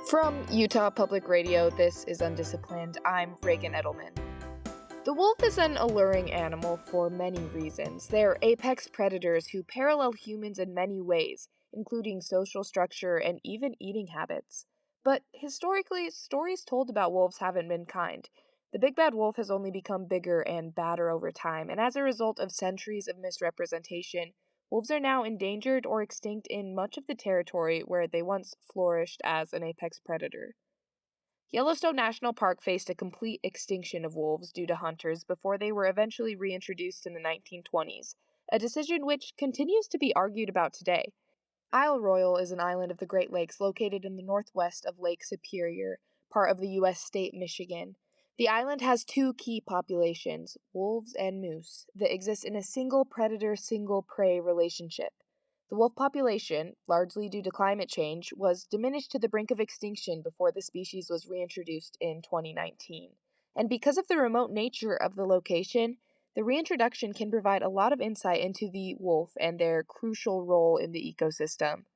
From Utah Public Radio, this is Undisciplined. I'm Reagan Edelman. The wolf is an alluring animal for many reasons. They're apex predators who parallel humans in many ways, including social structure and even eating habits. But historically, stories told about wolves haven't been kind. The big bad wolf has only become bigger and badder over time, and as a result of centuries of misrepresentation, wolves are now endangered or extinct in much of the territory where they once flourished as an apex predator. Yellowstone National Park faced a complete extinction of wolves due to hunters before they were eventually reintroduced in the 1920s, a decision which continues to be argued about today. Isle Royale is an island of the Great Lakes located in the northwest of Lake Superior, part of the U.S. state Michigan. The island has two key populations, wolves and moose, that exist in a single predator, single prey relationship. The wolf population, largely due to climate change, was diminished to the brink of extinction before the species was reintroduced in 2019. And because of the remote nature of the location, the reintroduction can provide a lot of insight into the wolf and their crucial role in the ecosystem.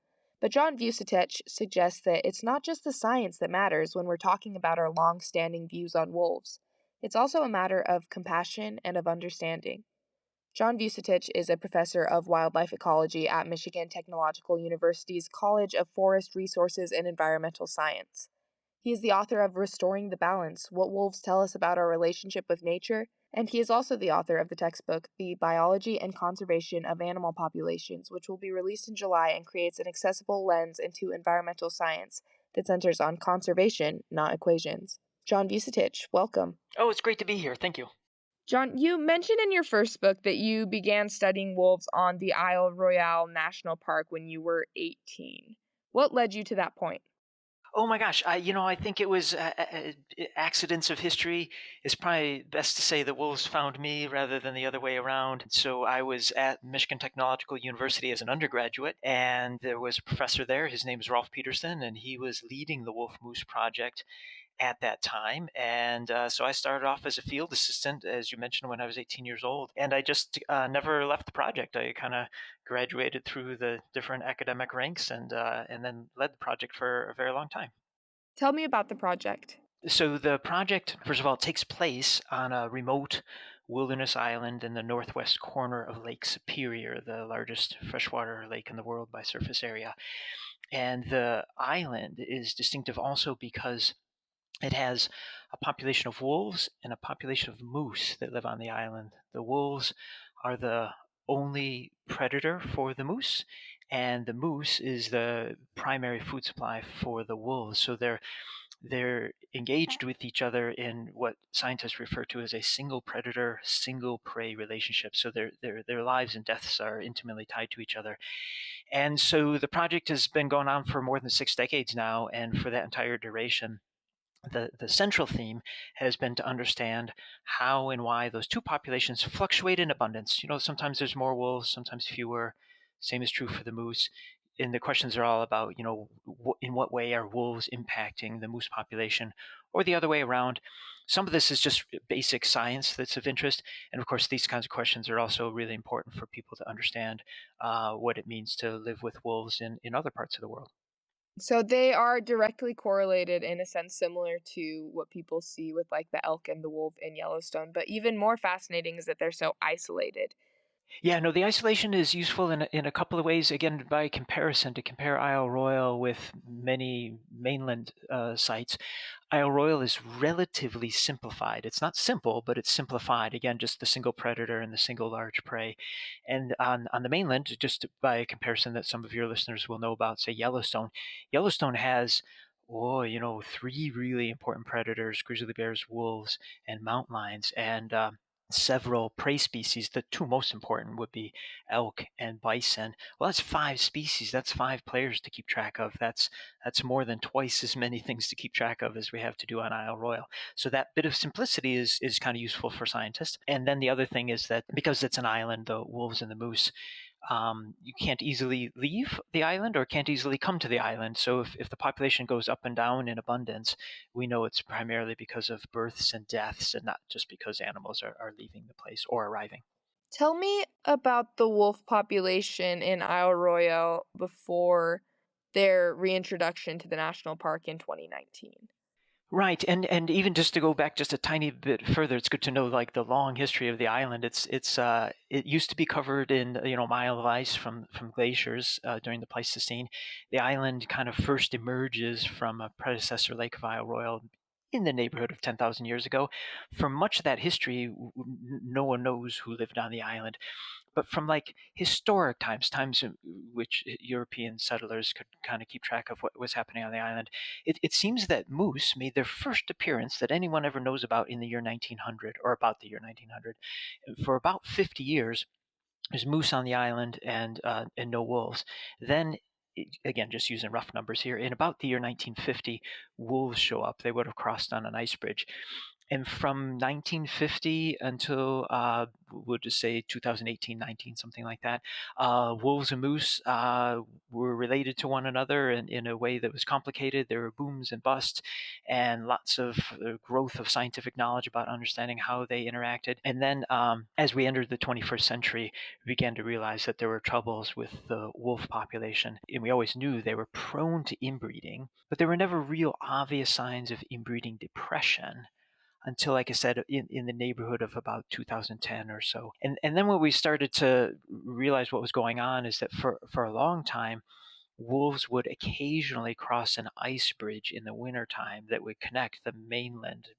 But John Vucitech suggests that it's not just the science that matters when we're talking about our long-standing views on wolves. It's also a matter of compassion and of understanding. John Vucitech is a professor of wildlife ecology at Michigan Technological University's College of Forest Resources and Environmental Science. He is the author of Restoring the Balance, What Wolves Tell Us About Our Relationship with Nature, and he is also the author of the textbook, The Biology and Conservation of Animal Populations, which will be released in July and creates an accessible lens into environmental science that centers on conservation, not equations. John Vucitech, welcome. Oh, it's great to be here. Thank you. John, you mentioned in your first book that you began studying wolves on the Isle Royale National Park when you were 18. What led you to that point? Oh my gosh, I think it was accidents of history. It's probably best to say the wolves found me rather than the other way around. So I was at Michigan Technological University as an undergraduate, and there was a professor there. His name is Rolf Peterson, and he was leading the Wolf Moose Project at that time. And so I started off as a field assistant, as you mentioned, when I was 18 years old. And I just never left the project. I kind of graduated through the different academic ranks and then led the project for a very long time. Tell me about the project. So the project, first of all, takes place on a remote wilderness island in the northwest corner of Lake Superior, the largest freshwater lake in the world by surface area. And the island is distinctive also because it has a population of wolves and a population of moose that live on the island. The wolves are the only predator for the moose, and the moose is the primary food supply for the wolves. So they're engaged with each other in what scientists refer to as a single predator, single prey relationship. So their lives and deaths are intimately tied to each other. And so the project has been going on for more than 6 decades now, and for that entire duration, the central theme has been to understand how and why those two populations fluctuate in abundance. Sometimes there's more wolves, sometimes fewer. Same is true for the moose. And the questions are all about, in what way are wolves impacting the moose population, or the other way around. Some of this is just basic science that's of interest. And of course, these kinds of questions are also really important for people to understand what it means to live with wolves in other parts of the world. So they are directly correlated in a sense similar to what people see with like the elk and the wolf in Yellowstone, but even more fascinating is that they're so isolated. Yeah, no, the isolation is useful in a couple of ways. Again, by comparison, to compare Isle Royale with many mainland sites, Isle Royale is relatively simplified. It's not simple, but it's simplified. Again, just the single predator and the single large prey. And on the mainland, just by comparison that some of your listeners will know about, say Yellowstone has three really important predators: grizzly bears, wolves, and mountain lions. And several prey species. The two most important would be elk and bison. Well, that's 5 species. That's 5 players to keep track of. That's more than twice as many things to keep track of as we have to do on Isle Royale. So that bit of simplicity is kind of useful for scientists. And then the other thing is that because it's an island, the wolves and the moose, you can't easily leave the island or can't easily come to the island. So if the population goes up and down in abundance, we know it's primarily because of births and deaths and not just because animals are leaving the place or arriving. Tell me about the wolf population in Isle Royale before their reintroduction to the national park in 2019. Right, and even just to go back just a tiny bit further, it's good to know like the long history of the island. It used to be covered in a mile of ice from glaciers during the Pleistocene. The island kind of first emerges from a predecessor lake of Isle Royale in the neighborhood of 10,000 years ago. For much of that history, no one knows who lived on the island. But from like historic times in which European settlers could kind of keep track of what was happening on the island, it seems that moose made their first appearance that anyone ever knows about in the year 1900, or about the year 1900. For about 50 years, there's moose on the island and no wolves. Then, again, just using rough numbers here, in about the year 1950, wolves show up. They would have crossed on an ice bridge. And from 1950 until, we'll just say 2018, 19, something like that, wolves and moose were related to one another in a way that was complicated. There were booms and busts and lots of growth of scientific knowledge about understanding how they interacted. And then as we entered the 21st century, we began to realize that there were troubles with the wolf population. And we always knew they were prone to inbreeding, but there were never real obvious signs of inbreeding depression until, like I said, in the neighborhood of about 2010 or so. And then when we started to realize what was going on is that for a long time, wolves would occasionally cross an ice bridge in the wintertime that would connect the mainland,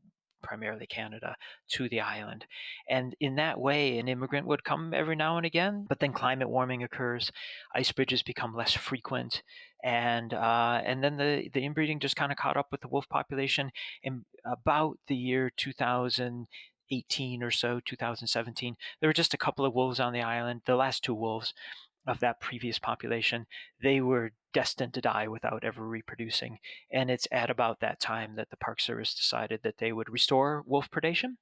primarily Canada, to the island. And in that way, an immigrant would come every now and again, but then climate warming occurs, ice bridges become less frequent, and then the inbreeding just kind of caught up with the wolf population. In about the year 2018 or so, 2017, there were just a couple of wolves on the island, the last two wolves of that previous population. They were destined to die without ever reproducing. And it's at about that time that the Park Service decided that they would restore wolf predation.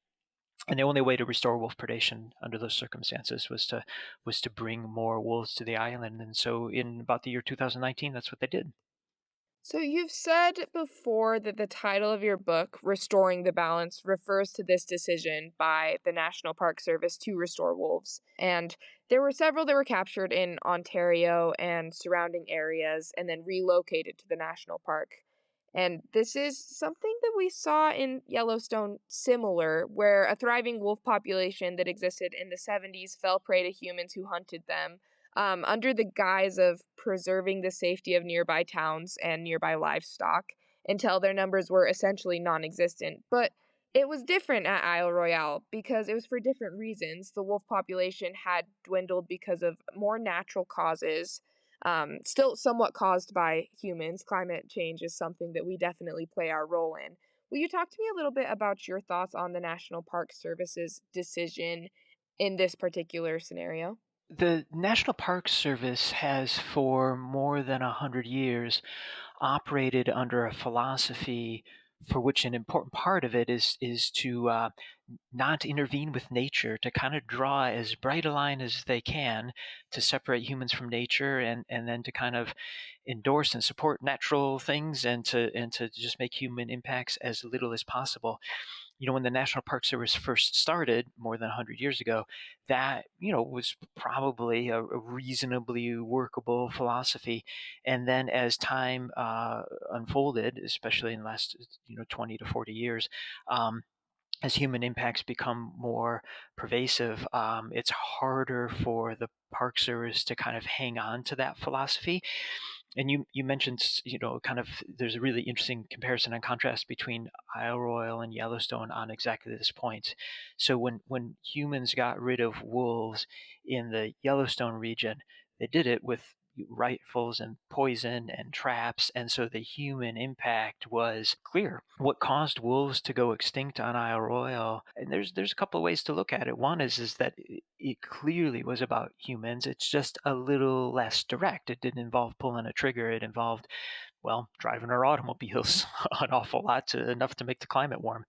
And the only way to restore wolf predation under those circumstances was to bring more wolves to the island. And so in about the year 2019, that's what they did. So, you've said before that the title of your book, Restoring the Balance, refers to this decision by the National Park Service to restore wolves. And there were several that were captured in Ontario and surrounding areas and then relocated to the national park. And this is something that we saw in Yellowstone similar, where a thriving wolf population that existed in the 70s fell prey to humans who hunted them under the guise of preserving the safety of nearby towns and nearby livestock until their numbers were essentially non existent. But it was different at Isle Royale because it was for different reasons. The wolf population had dwindled because of more natural causes, still somewhat caused by humans. Climate change is something that we definitely play our role in. Will you talk to me a little bit about your thoughts on the National Park Service's decision in this particular scenario? The National Park Service has, for more than 100 years, operated under a philosophy for which an important part of it is to not intervene with nature, to kind of draw as bright a line as they can to separate humans from nature, and then to kind of endorse and support natural things, and to just make human impacts as little as possible. When the National Park Service first started more than 100 years ago, that, was probably a reasonably workable philosophy. And then as time unfolded, especially in the last, 20 to 40 years, as human impacts become more pervasive, it's harder for the Park Service to kind of hang on to that philosophy. And you mentioned, kind of there's a really interesting comparison and contrast between Isle Royale and Yellowstone on exactly this point. So when humans got rid of wolves in the Yellowstone region, they did it with rifles and poison and traps, and so the human impact was clear. What caused wolves to go extinct on Isle Royale? And there's a couple of ways to look at it. One is that it clearly was about humans. It's just a little less direct. It didn't involve pulling a trigger. It involved, well, driving our automobiles an awful lot, enough to make the climate warm.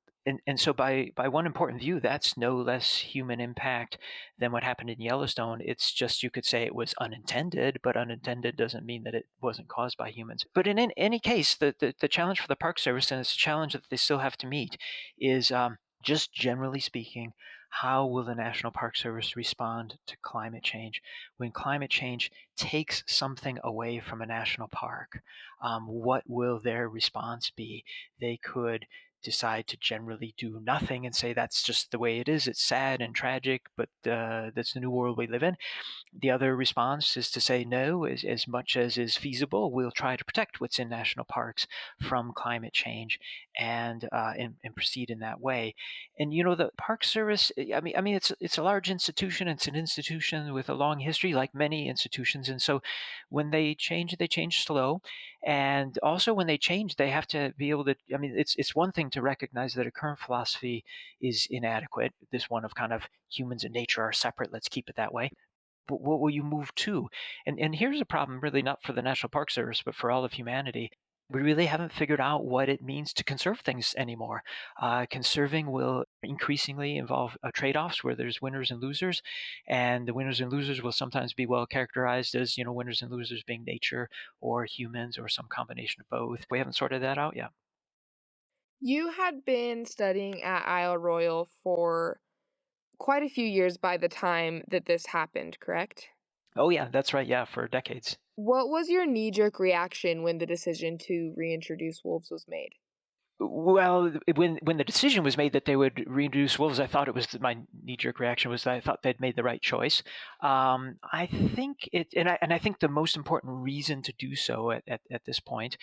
And so by one important view, that's no less human impact than what happened in Yellowstone. It's just, you could say it was unintended, but unintended doesn't mean that it wasn't caused by humans. But in any case, the challenge for the Park Service, and it's a challenge that they still have to meet, is just generally speaking, How will the National Park Service respond to climate change? When climate change takes something away from a national park, what will their response be? They could decide to generally do nothing and say that's just the way it is. It's sad and tragic, but that's the new world we live in. The other response is to say no, as much as is feasible. We'll try to protect what's in national parks from climate change and proceed in that way. And the Park Service, I mean, it's a large institution. It's an institution with a long history, like many institutions. And so, when they change slow. And also, when they change, they have to be able to. I mean, it's one thing to recognize that a current philosophy is inadequate. This one of kind of humans and nature are separate. Let's keep it that way, but what will you move to? And here's a problem, really not for the National Park Service, but for all of humanity. We really haven't figured out what it means to conserve things anymore. Conserving will increasingly involve trade-offs where there's winners and losers, and the winners and losers will sometimes be well characterized as winners and losers being nature or humans or some combination of both. We haven't sorted that out yet. You had been studying at Isle Royal for quite a few years by the time that this happened, correct? Oh yeah, that's right. Yeah, for decades. What was your knee-jerk reaction when the decision to reintroduce wolves was made? Well, when the decision was made that they would reintroduce wolves, I thought it was my knee jerk reaction was that I thought they'd made the right choice. I think and I think the most important reason to do so at this point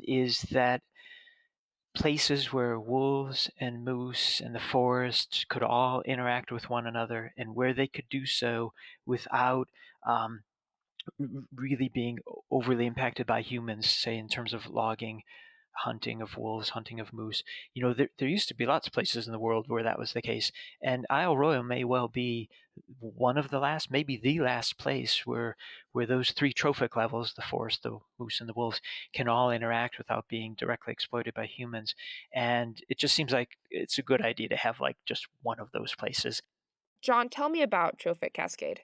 is that places where wolves and moose and the forest could all interact with one another, and where they could do so without really being overly impacted by humans, say in terms of logging, hunting of wolves, hunting of moose. There used to be lots of places in the world where that was the case, and Isle Royal may well be one of the last, maybe the last place where those three trophic levels, the forest, the moose, and the wolves, can all interact without being directly exploited by humans. And it just seems like it's a good idea to have like just one of those places. John, tell me about Trophic Cascade.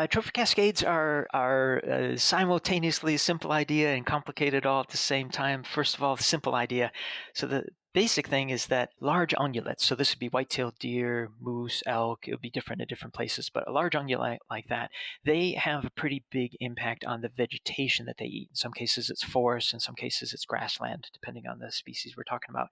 Trophic cascades are simultaneously a simple idea and complicated all at the same time. First of all, the simple idea. So the basic thing is that large ungulates. So this would be white-tailed deer, moose, elk. It would be different in different places, but a large ungulate like that, they have a pretty big impact on the vegetation that they eat. In some cases, it's forest. In some cases, it's grassland, depending on the species we're talking about.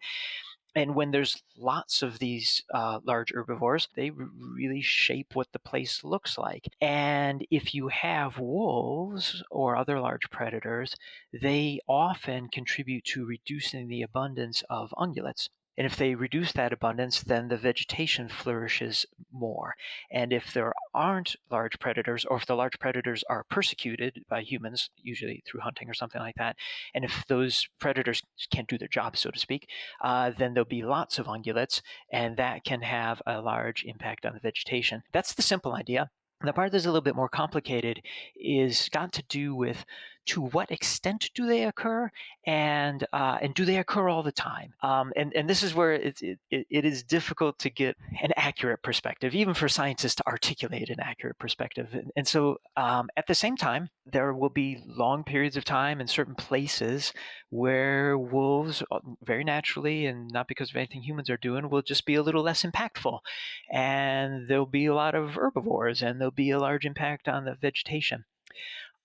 And when there's lots of these large herbivores, they really shape what the place looks like. And if you have wolves or other large predators, they often contribute to reducing the abundance of ungulates. And if they reduce that abundance, then the vegetation flourishes more. And if there aren't large predators, or if the large predators are persecuted by humans, usually through hunting or something like that, and if those predators can't do their job, so to speak, then there'll be lots of ungulates, and that can have a large impact on the vegetation. That's the simple idea. The part that's a little bit more complicated is got to do with to what extent do they occur, and do they occur all the time? And this is where it is difficult to get an accurate perspective, even for scientists to articulate an accurate perspective. And so at the same time, there will be long periods of time in certain places where wolves, very naturally, and not because of anything humans are doing, will just be a little less impactful. And there'll be a lot of herbivores, and there'll be a large impact on the vegetation.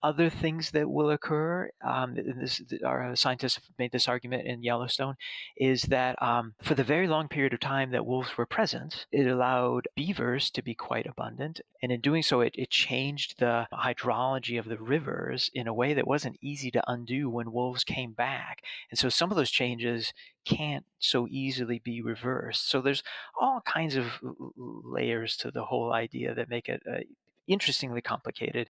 Other things that will occur, our scientists have made this argument in Yellowstone, is that for the very long period of time that wolves were present, it allowed beavers to be quite abundant. And in doing so, it changed the hydrology of the rivers in a way that wasn't easy to undo when wolves came back. And so some of those changes can't so easily be reversed. So there's all kinds of layers to the whole idea that make it interestingly complicated.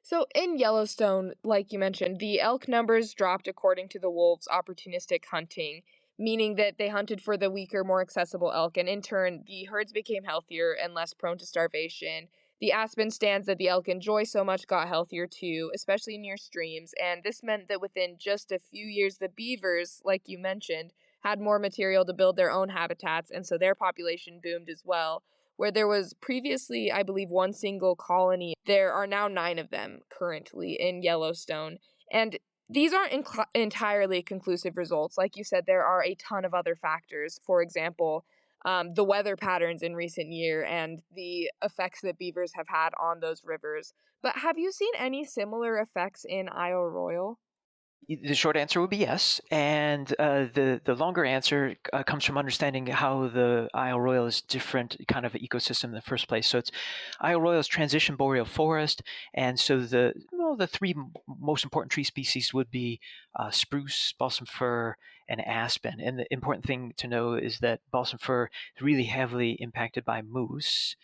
So, in Yellowstone, like you mentioned, the elk numbers dropped according to the wolves' opportunistic hunting, meaning that they hunted for the weaker, more accessible elk, and in turn, the herds became healthier and less prone to starvation. The aspen stands that the elk enjoy so much got healthier too, especially near streams, and this meant that within just a few years, the beavers, like you mentioned, had more material to build their own habitats, and so their population boomed as well. Where there was previously, I believe, one single colony, there are now 9 of them currently in Yellowstone. And these aren't entirely conclusive results. Like you said, there are a ton of other factors. For example, the weather patterns in recent year and the effects that beavers have had on those rivers. But have you seen any similar effects in Isle Royal? The short answer would be yes, and the longer answer comes from understanding how the Isle Royal is different kind of ecosystem in the first place. So it's Isle Royal is transition boreal forest, and so the three most important tree species would be spruce, balsam fir, and aspen. And the important thing to know is that balsam fir is really heavily impacted by moose.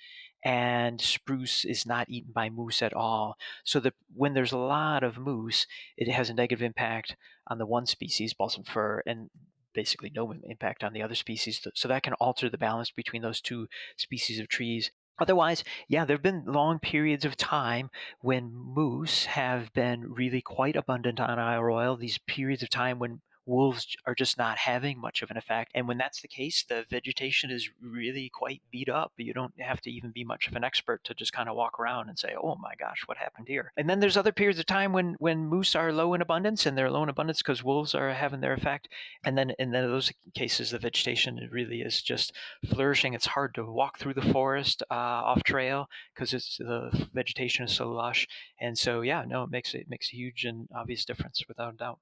And spruce is not eaten by moose at all. So that when there's a lot of moose, it has a negative impact on the one species, balsam fir, and basically no impact on the other species. So that can alter the balance between those two species of trees. Otherwise, yeah, there have been long periods of time when moose have been really quite abundant on Isle Royal, these periods of time when wolves are just not having much of an effect. And when that's the case, the vegetation is really quite beat up. You don't have to even be much of an expert to just kind of walk around and say, oh my gosh, what happened here? And then there's other periods of time when moose are low in abundance, and they're low in abundance because wolves are having their effect. And then in those cases, the vegetation really is just flourishing. It's hard to walk through the forest off trail because the vegetation is so lush. And so, yeah, no, it makes a huge and obvious difference without a doubt.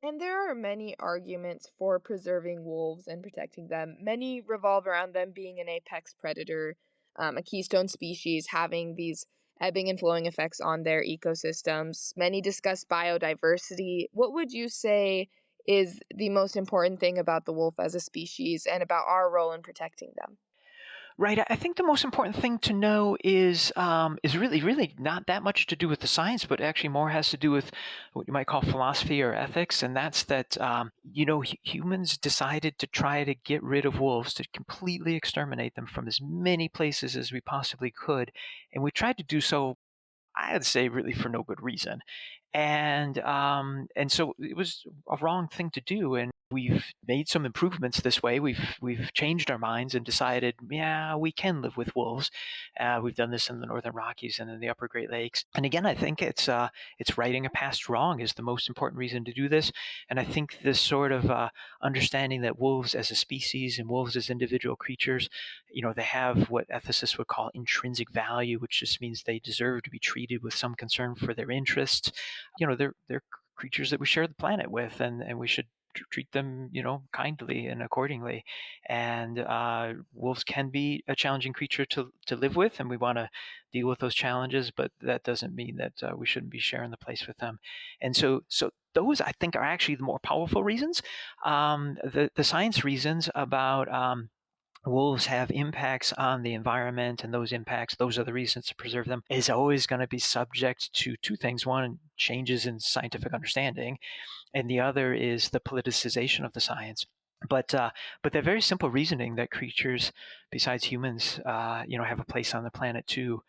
And there are many arguments for preserving wolves and protecting them. Many revolve around them being an apex predator, a keystone species, having these ebbing and flowing effects on their ecosystems. Many discuss biodiversity. What would you say is the most important thing about the wolf as a species and about our role in protecting them? Right. I think the most important thing to know is really not that much to do with the science, but actually more has to do with what you might call philosophy or ethics, and that's that humans decided to try to get rid of wolves, to completely exterminate them from as many places as we possibly could, and we tried to do so, I'd say, really for no good reason. And so it was a wrong thing to do, and we've made some improvements this way. We've changed our minds and decided, yeah, we can live with wolves. We've done this in the Northern Rockies and in the Upper Great Lakes. And again, I think it's righting a past wrong is the most important reason to do this. And I think this sort of understanding that wolves as a species and wolves as individual creatures, they have what ethicists would call intrinsic value, which just means they deserve to be treated with some concern for their interests. They're creatures that we share the planet with, and we should treat them, kindly and accordingly. And wolves can be a challenging creature to live with, and we want to deal with those challenges. But that doesn't mean that we shouldn't be sharing the place with them. And so those, I think, are actually the more powerful reasons. The science reasons about wolves have impacts on the environment, and those impacts, those are the reasons to preserve them, is always going to be subject to two things. One, changes in scientific understanding, and the other is the politicization of the science. But that very simple reasoning that creatures besides humans, have a place on the planet too.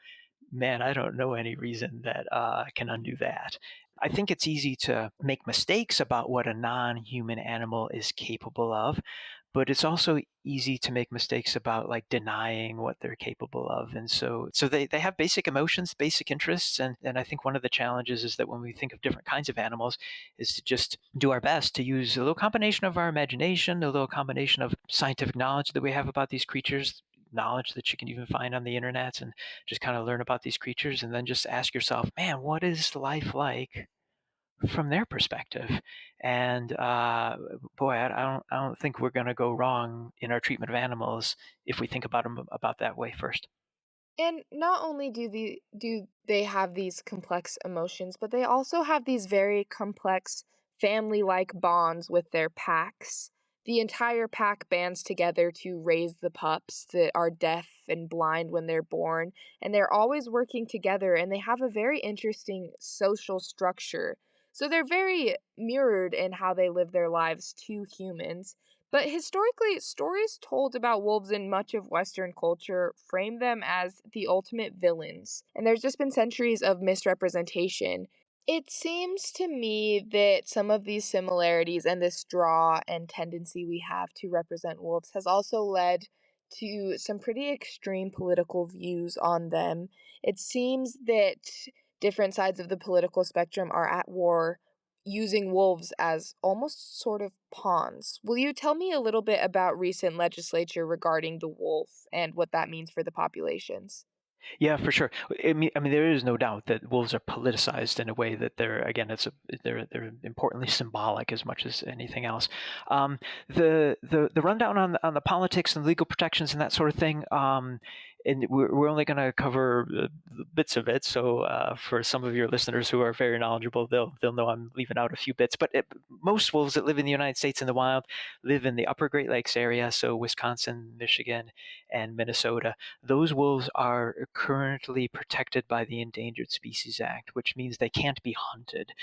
Man, I don't know any reason that can undo that. I think it's easy to make mistakes about what a non-human animal is capable of, but it's also easy to make mistakes about like denying what they're capable of. And so they have basic emotions, basic interests, and I think one of the challenges is that when we think of different kinds of animals is to just do our best to use a little combination of our imagination, a little combination of scientific knowledge that we have about these creatures, knowledge that you can even find on the internet, and just kind of learn about these creatures, and then just ask yourself, man, what is life like from their perspective? And boy, I don't think we're going to go wrong in our treatment of animals if we think about them about that way first. And not only do they have these complex emotions, but they also have these very complex family-like bonds with their packs. The entire pack bands together to raise the pups that are deaf and blind when they're born, and they're always working together, and they have a very interesting social structure. So they're very mirrored in how they live their lives to humans. But historically, stories told about wolves in much of Western culture frame them as the ultimate villains, and there's just been centuries of misrepresentation. It seems to me that some of these similarities and this draw and tendency we have to represent wolves has also led to some pretty extreme political views on them. It seems that different sides of the political spectrum are at war using wolves as almost sort of pawns. Will you tell me a little bit about recent legislature regarding the wolf and what that means for the populations? Yeah, for sure. I mean, there is no doubt that wolves are politicized in a way that they're again, they're importantly symbolic as much as anything else. Um, the rundown on the politics and legal protections and that sort of thing. And we're only going to cover bits of it. So for some of your listeners who are very knowledgeable, they'll know I'm leaving out a few bits. But most wolves that live in the United States in the wild live in the Upper Great Lakes area, so Wisconsin, Michigan, and Minnesota. Those wolves are currently protected by the Endangered Species Act, which means they can't be hunted.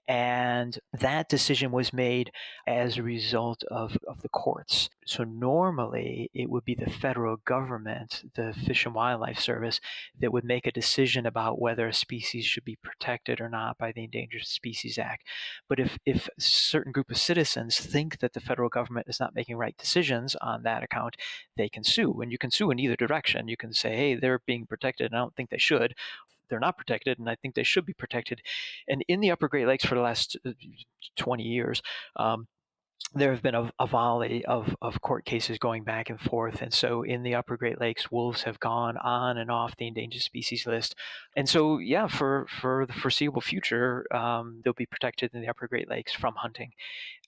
And that decision was made as a result of the courts. So normally it would be the federal government, the Fish and Wildlife Service, that would make a decision about whether a species should be protected or not by the Endangered Species Act. But if a certain group of citizens think that the federal government is not making right decisions on that account, they can sue. And you can sue in either direction. You can say, hey, they're being protected, and I don't think they should. They're not protected, and I think they should be protected. And in the Upper Great Lakes for the last 20 years, there have been a volley of court cases going back and forth. And so in the Upper Great Lakes, wolves have gone on and off the endangered species list. And so, yeah, for the foreseeable future, they'll be protected in the Upper Great Lakes from hunting.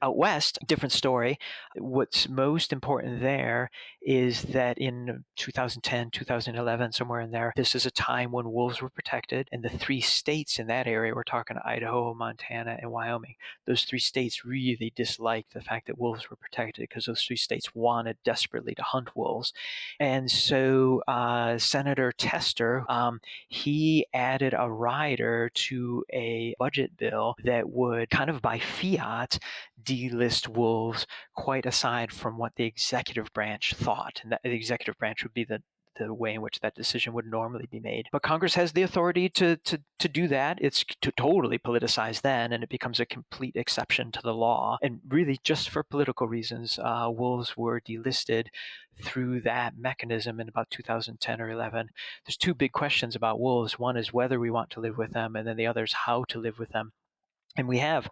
Out west, different story. What's most important there is that in 2010, 2011, somewhere in there, this is a time when wolves were protected. And the three states in that area, we're talking Idaho, Montana, and Wyoming, those three states really disliked the fact that wolves were protected because those three states wanted desperately to hunt wolves. And so Senator Tester, he added a rider to a budget bill that would kind of by fiat delist wolves, quite aside from what the executive branch thought. And that the executive branch would be the way in which that decision would normally be made. But Congress has the authority to do that. It's to totally politicize then, and it becomes a complete exception to the law. And really, just for political reasons, wolves were delisted through that mechanism in about 2010 or 11. There's two big questions about wolves. One is whether we want to live with them, and then the other is how to live with them. And we have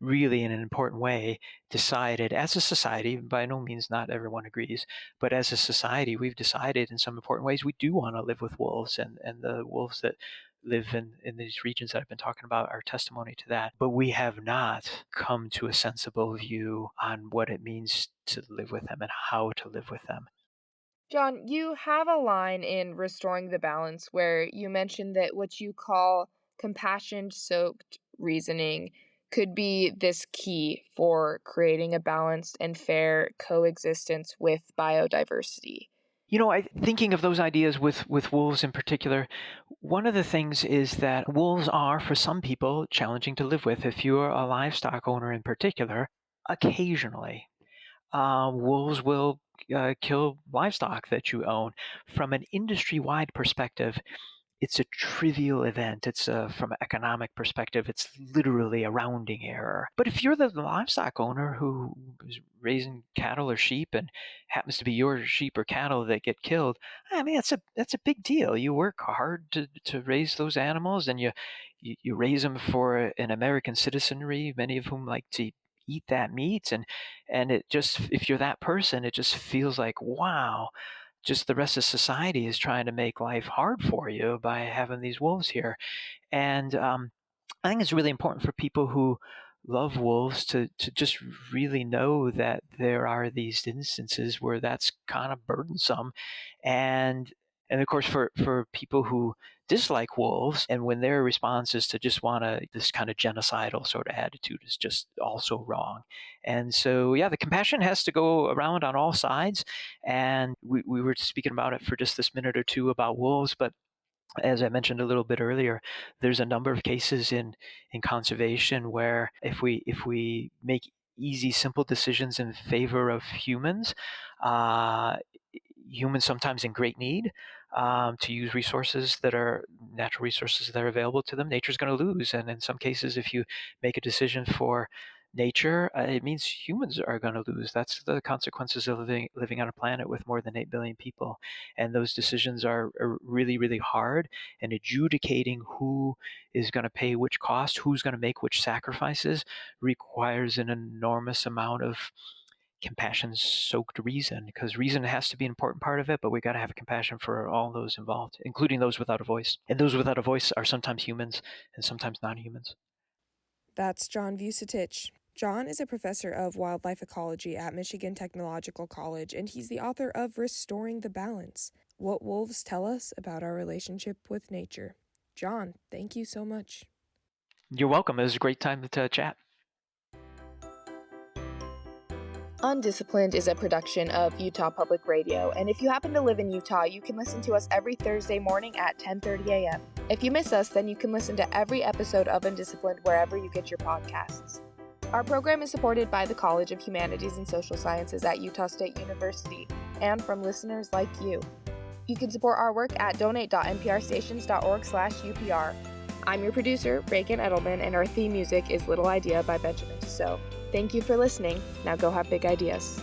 really, in an important way, decided as a society, by no means not everyone agrees, but as a society, we've decided in some important ways we do want to live with wolves. And the wolves that live in these regions that I've been talking about are testimony to that. But we have not come to a sensible view on what it means to live with them and how to live with them. John, you have a line in Restoring the Balance where you mentioned that what you call compassion soaked reasoning could be this key for creating a balanced and fair coexistence with biodiversity. Thinking of those ideas with wolves in particular, one of the things is that wolves are, for some people, challenging to live with. If you're a livestock owner in particular, occasionally, wolves will kill livestock that you own. From an industry-wide perspective, it's a trivial event. It's from an economic perspective, it's literally a rounding error. But if you're the livestock owner who is raising cattle or sheep and happens to be your sheep or cattle that get killed, I mean that's a big deal. You work hard to raise those animals, and you raise them for an American citizenry, many of whom like to eat that meat, and it just, if you're that person, it just feels like, wow, just the rest of society is trying to make life hard for you by having these wolves here. And I think it's really important for people who love wolves to just really know that there are these instances where that's kind of burdensome. And of course, for people who dislike wolves, and when their response is to just want to, this kind of genocidal sort of attitude is just also wrong. And so, yeah, the compassion has to go around on all sides. And we were speaking about it for just this minute or two about wolves, but as I mentioned a little bit earlier, there's a number of cases in conservation where if we make easy, simple decisions in favor of humans, uh, humans sometimes in great need, to use resources that are natural resources that are available to them, nature's going to lose. And in some cases, if you make a decision for nature, it means humans are going to lose. That's the consequences of living on a planet with more than 8 billion people. And those decisions are really, really hard. And adjudicating who is going to pay which cost, who's going to make which sacrifices, requires an enormous amount of compassion soaked reason, because reason has to be an important part of it, but we got to have compassion for all those involved, including those without a voice. And those without a voice are sometimes humans and sometimes non-humans. That's John Vucitech. John is a professor of wildlife ecology at Michigan Technological College, and he's the author of Restoring the Balance: What Wolves Tell Us About Our Relationship with Nature. John, thank you so much. You're welcome. It was a great time to chat. UnDisciplined is a production of Utah Public Radio, and if you happen to live in Utah, you can listen to us every Thursday morning at 10:30 a.m. If you miss us, then you can listen to every episode of UnDisciplined wherever you get your podcasts. Our program is supported by the College of Humanities and Social Sciences at Utah State University, and from listeners like you. You can support our work at donate.nprstations.org/UPR. I'm your producer, Reagan Edelman, and our theme music is Little Idea by Benjamin Tissot. Thank you for listening. Now go have big ideas.